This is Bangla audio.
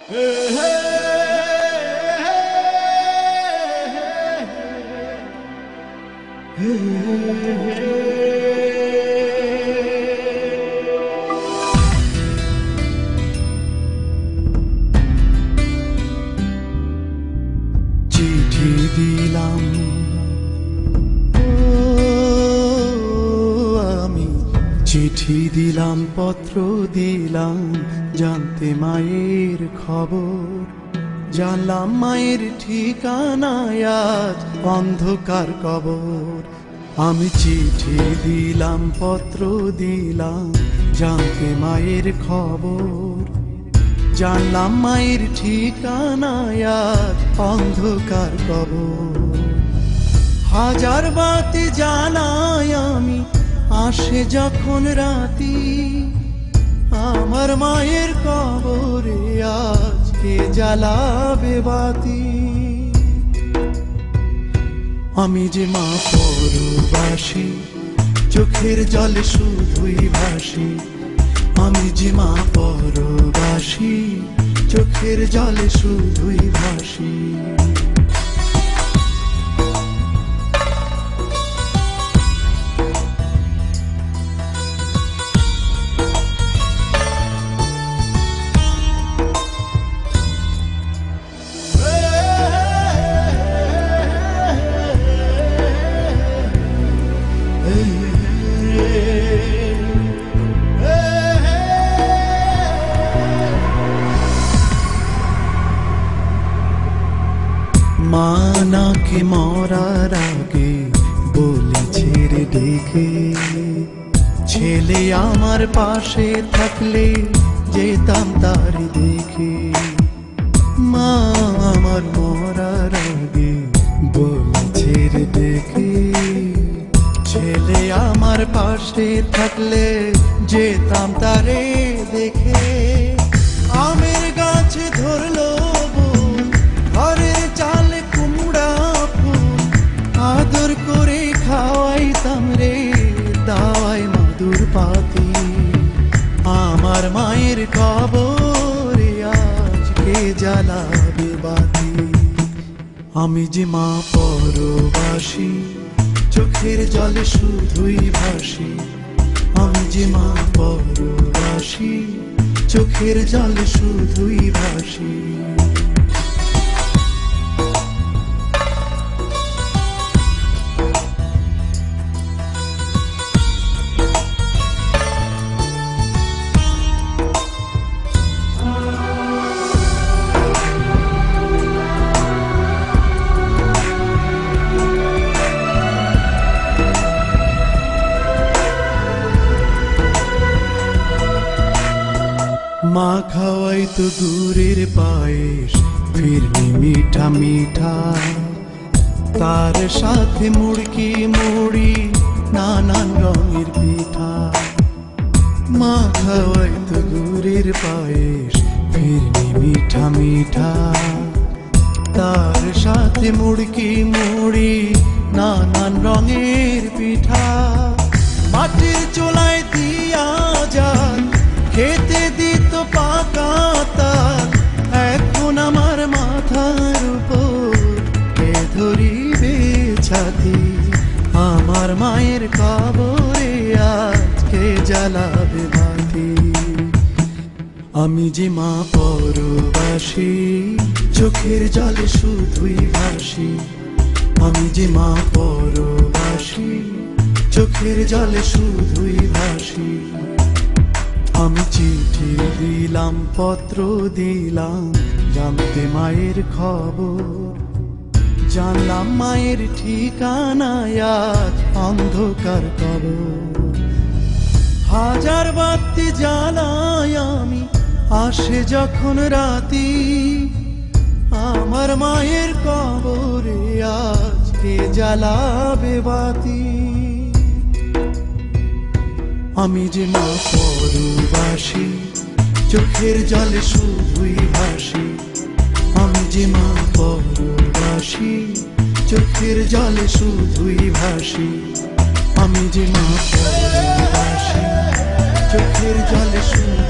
চিঠি দিলাম আমি, চিঠি দিলাম, পত্র দিলাম, জানতে মায়ের খবর। জানলাম মায়ের ঠিকানায় আজ অন্ধকার কবর। আমি চিঠি দিলাম, পত্র দিলাম, জানতে মায়ের খবর। জানলাম মায়ের ঠিকানায় আজ অন্ধকার কবর। হাজার বাতি জ্বালাই আমি, আসে যখন রাতি, আমার মায়ের কবরে আজকে জ্বালাবে বাতি। আমি যে মা পরবাসী, চোখের জলে শুধুই ভাসি। আমি যে মা পরবাসী, চোখের জলে শুধুই ভাসি। মা নাকি মরার আগে বলেছে রে ডেকে, ছেলে আমার পাশে থাকলে যেতাম তার দেখে। মা আমার মরার আগে বলেছে রে ডেকে, ছেলে আমার পাশে থাকলে যেতাম তারে দেখে। আমের গাছ ধরলো ঘরে চাল কুমড়া ফুল, আদর করে খাওয়াইতাম রে দাওয়াই মাদুর পাতি। আমার মায়ের কবরে আজকে জ্বালাবে বাতি। আমি যে মা পরবাসী, চোখের জলে শুধুই ভাসি। আমি যে মা পরবাসী, চোখের জলে শুধুই ভাসি। মা খাওয়াই তো গুড়ের পায়েস, ফিরনি মিঠা মিঠা, তার সাথে মুড়কি মুড়ি, নানান রঙের পিঠা। মা খাওয়াই তো গুড়ের পায়েস, ফিরনি মিঠা মিঠা, তার সাথে মুড়কি মুড়ি, নানান রঙের পিঠা। মাটির চুলায় দিয়া যায় খেতে দিত পাকা তাল, এখন আমার মাথার উপর কে ধরিবে ছাতি। আমার মায়ের কবরে আজকে জ্বালাবে বাতি। আমি যে মা পরবাসী, চোখের জলে শুধুই ভাসি। আমি যে মা পরবাসী, চোখের জলে শুধুই ভাসি। আমি চিঠি দিলাম, পত্র দিলাম, জানতে মায়ের খবর। জানলাম মায়ের ঠিকানায় আজ অন্ধকার কবর। হাজার বাতি জ্বালাই আমি, আসে যখন রাতি, আমার মায়ের কবরে আজকে জ্বালাবে বাতি। আমি যে মা পরবাসী, চোখের জলে শুধুই ভাসি। আমি যে মা পরবাসী, চোখের জলে শুধুই ভাসি। আমি যে মা পরবাসী, চোখের জলে শুধু